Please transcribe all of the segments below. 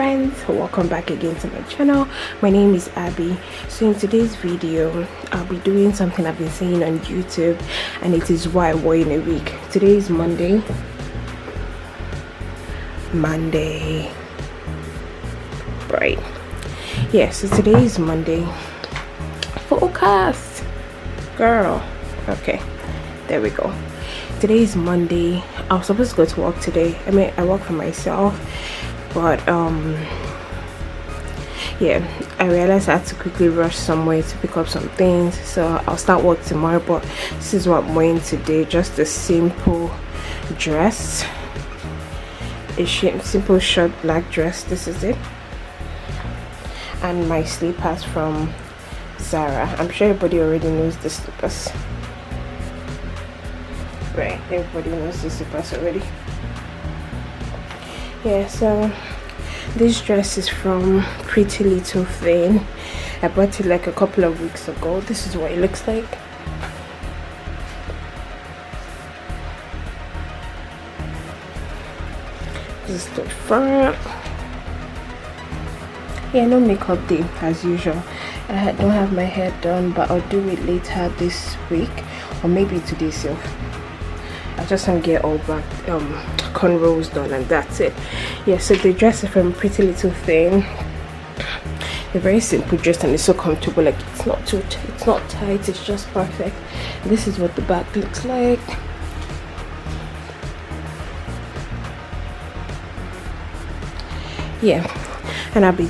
friends, welcome back again to my channel. My name is Abby. So in today's video I'll be doing something I've been seeing on YouTube, and it is why I wore in a week. Today is Monday, right? Yeah, so today is Monday. Focus, girl. Okay, there we go. Today is Monday. I was supposed to go to work today. I work for myself, but yeah, I realized I had to quickly rush somewhere to pick up some things, so I'll start work tomorrow. But this is what I'm wearing today, just a simple dress, a simple short black dress. This is it, and my slippers from Zara. I'm sure everybody already knows the slippers, right? Everybody knows the slippers already. Yeah, so this dress is from Pretty Little Thing. I bought it like a couple of weeks ago. This is what it looks like. This is the front. Yeah, no makeup day as usual. I don't have my hair done, but I'll do it later this week, or maybe today so. I just want to get all back cornrows done, and that's it. Yeah, so the dress is from Pretty Little Thing. A very simple dress, and it's so comfortable. Like, it's not tight, it's just perfect. This is what the back looks like. Yeah, and I'll be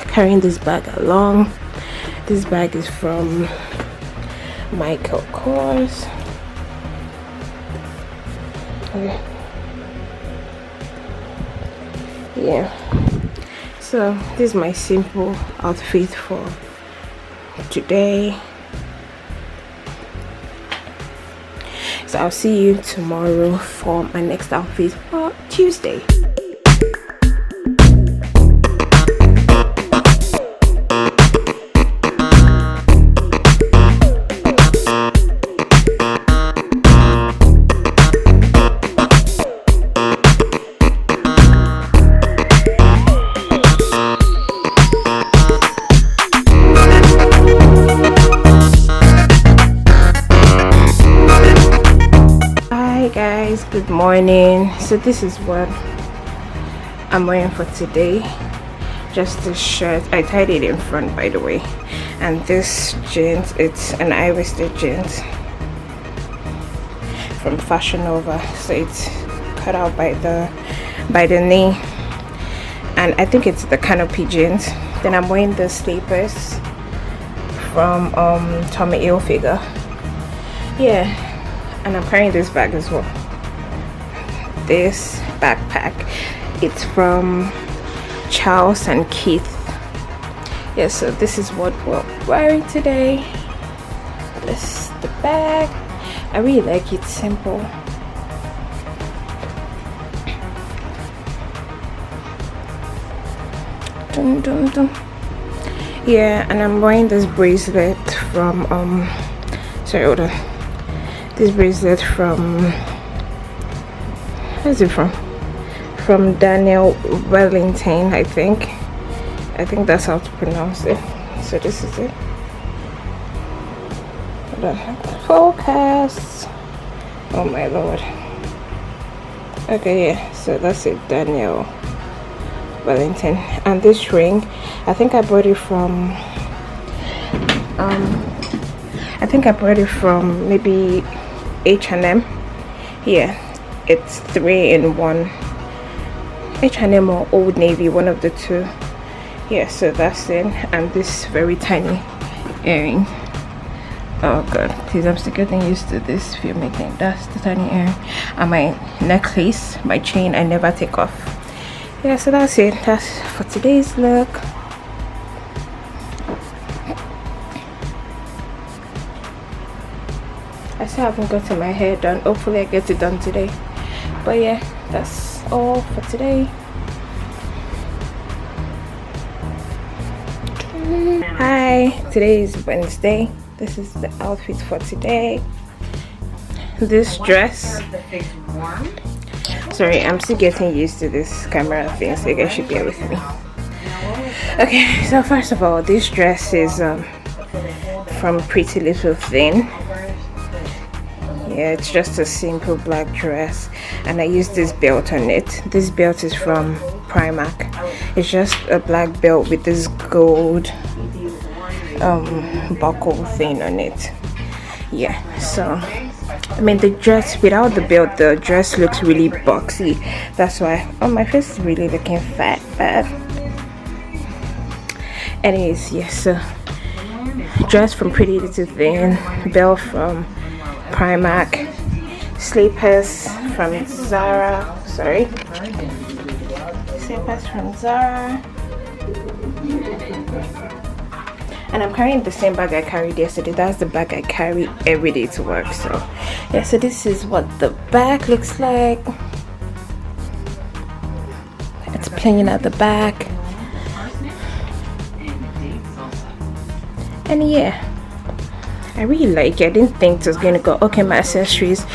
carrying this bag along. This bag is from Michael Kors. Okay. Yeah, so this is my simple outfit for today. So I'll see you tomorrow for my next outfit for Tuesday. Good morning. So this is what I'm wearing for today. Just this shirt. I tied it in front, by the way, and this jeans, it's an high-waisted jeans from Fashion Nova, so it's cut out by the knee, and I think it's the canopy jeans. Then I'm wearing the slippers from Tommy Hilfiger. Yeah, and I'm carrying this bag as well. This backpack, it's from Charles and Keith. Yeah, so this is what we're wearing today. This is the bag. I really like it, simple. Dun, dun, dun. Yeah, and I'm wearing this bracelet from sorry, hold on. This bracelet from, where's it from Daniel Wellington, I think that's how to pronounce it. So this is it. Hold on. Focus. Oh my lord. Okay, yeah, so that's it, Daniel Wellington. And this ring, I think I bought it from maybe H&M. Yeah, it's 3-in-1, H&M or Old Navy, one of the two. Yeah, so that's it. And this very tiny earring. Oh god, please, I'm still getting used to this filmmaking. That's the tiny earring. And my necklace, my chain, I never take off. Yeah, so that's it. That's for today's look. I still haven't gotten my hair done. Hopefully I get it done today. But yeah, that's all for today. Hi, today is Wednesday. This is the outfit for today. This dress, Sorry, I'm still getting used to this camera thing, so you guys should bear with me. Okay, so first of all, this dress is from Pretty Little Thing. Yeah, it's just a simple black dress, and I use this belt on it. This belt is from Primark. It's just a black belt with this gold buckle thing on it. Yeah, so I mean, the dress without the belt, the dress looks really boxy. That's why, oh, my face is really looking fat. Anyways, yes, so dress from Pretty Little Thing, belt from Primark, slippers from Zara. Slippers from Zara. And I'm carrying the same bag I carried yesterday. That's the bag I carry every day to work. So yeah, so this is what the bag looks like. It's plain at the back. And yeah, I really like it. I didn't think it was gonna go. Okay, my accessories.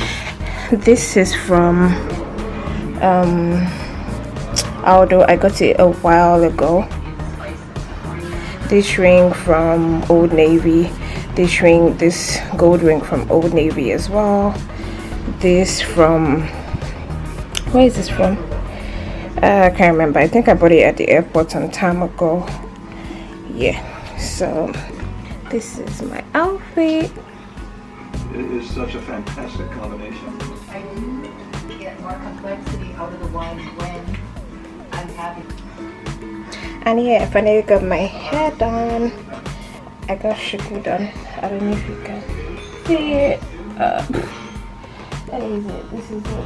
This is from Aldo. I got it a while ago. This ring from Old Navy. This gold ring from Old Navy as well. This from, where is this from? I can't remember. I think I bought it at the airport some time ago. Yeah, so this is my outfit. It is such a fantastic combination. I do get more complexity out of the wine when I'm happy. And yeah, I finally got my hair done. I got shuku done. I don't know if you can see it. That is it. This is it.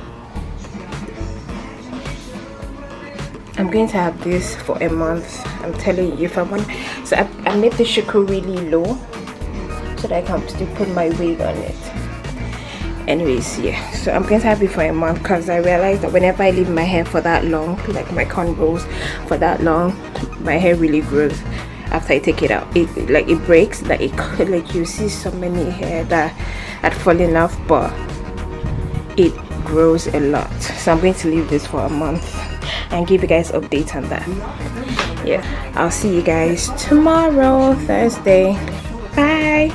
I'm going to have this for a month. I'm telling you, if I want. So I made the shuku really low so that I can still put my wig on it. Anyways, yeah, so I'm going to have it for a month because I realized that whenever I leave my hair for that long, like my cornrows for that long, my hair really grows after I take it out. It breaks, like you see so many hair that had fallen off, but it grows a lot. So I'm going to leave this for a month and give you guys updates on that. Yeah, I'll see you guys tomorrow, Thursday. Bye.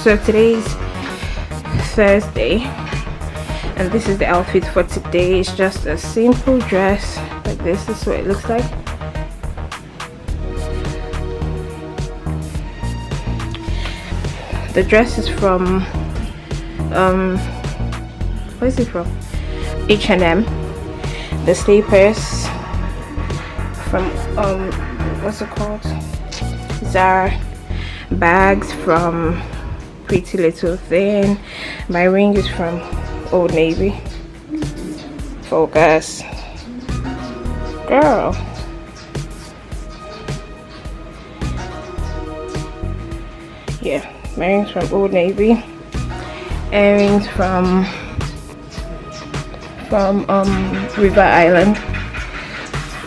So today's Thursday and this is the outfit for today. It's just a simple dress like this. This is what it looks like. The dress is from where is it from? H&M. The slippers from what's it called? Zara. Bags from Pretty Little Thing. My ring is from Old Navy. Focus, girl. Yeah, my ring's from Old Navy. Earrings from River Island,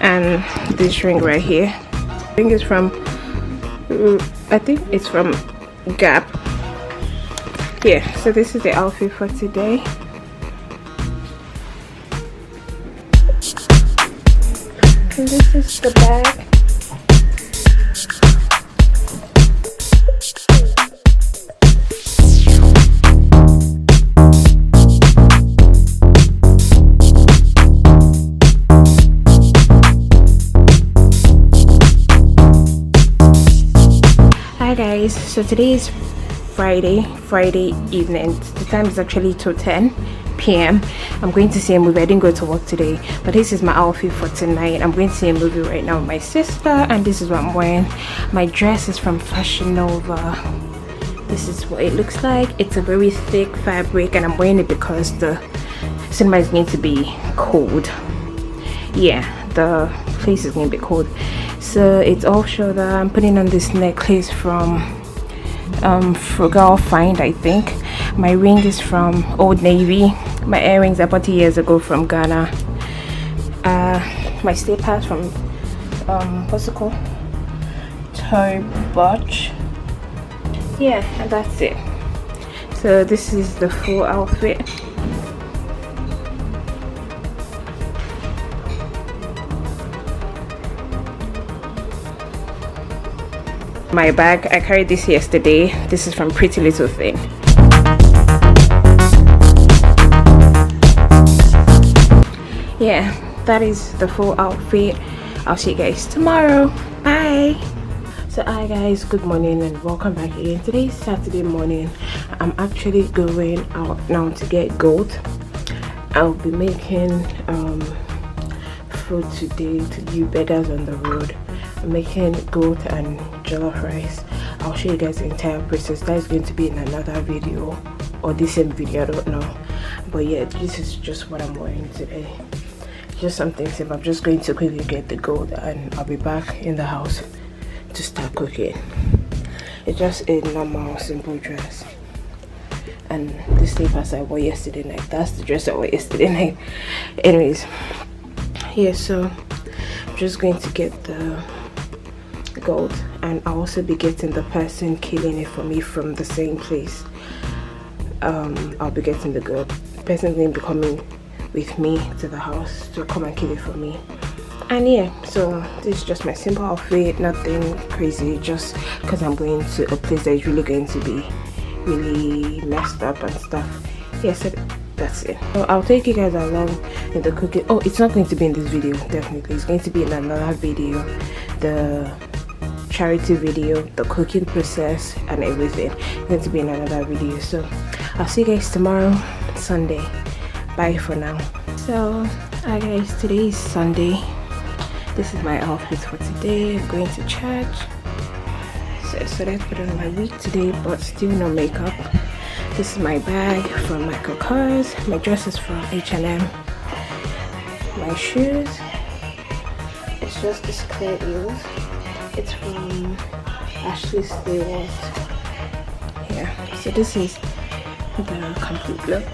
and this ring right here. Ring is from, I think it's from Gap. Yeah, so this is the outfit for today. And this is the bag. Hi guys, so today is Friday evening. The time is actually 2:10 p.m. I'm going to see a movie. I didn't go to work today, but this is my outfit for tonight. I'm going to see a movie right now with my sister, and this is what I'm wearing. My dress is from Fashion Nova. This is what it looks like. It's a very thick fabric, and I'm wearing it because the cinema is going to be cold. Yeah, the place is going to be cold. So it's off shoulder. I'm putting on this necklace from Frugal Find, I think. My ring is from Old Navy. My earrings I bought years ago from Ghana. my stay pass from what's it called, Toy Botch. Yeah, and that's it. So this is the full outfit. My bag, I carried this yesterday. This is from Pretty Little Thing. Yeah, that is the full outfit. I'll see you guys tomorrow. Bye. So hi guys, good morning and welcome back again. Today's Saturday morning. I'm actually going out now to get goat. I'll be making food today to you beggars on the road. I'm making goat and jollof rice. I'll show you guys the entire process. That is going to be in another video or the same video, I don't know. But yeah, this is just what I'm wearing today. Just something simple. I'm just going to quickly get the goat and I'll be back in the house to start cooking. It's just a normal simple dress, and the slippers I wore yesterday night. That's the dress I wore yesterday night. Anyways, yeah, so I'm just going to get the goat, and I'll also be getting the person killing it for me from the same place. I'll be getting the goat. The person going to be coming with me to the house to come and kill it for me. And yeah, so this is just my simple outfit, nothing crazy, just because I'm going to a place that is really going to be really messed up and stuff. Yeah, so that's it. So I'll take you guys along in the cooking. Oh, it's not going to be in this video, definitely. It's going to be in another video, the charity video, the cooking process and everything. It's going to be in another video. So I'll see you guys tomorrow, Sunday. Bye for now. So hi guys, today is Sunday. This is my outfit for today. I'm going to church. So let's put on my wig today, but still no makeup. This is my bag from Michael Kors. My dress is from H&M. My shoes, it's just this clear heels. It's from Ashley Stewart. Yeah, so this is the complete look.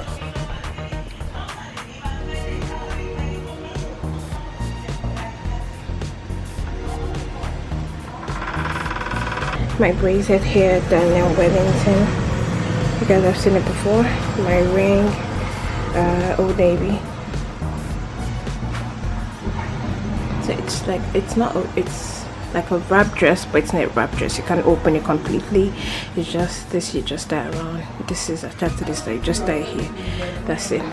My bracelet here, Daniel Wellington. You guys have seen it before. My ring, Old Navy. So it's like, it's like a wrap dress, but it's not a wrap dress. You can't open it completely. It's just this, you just tie around. This is attached to this, so you just tie here. That's it.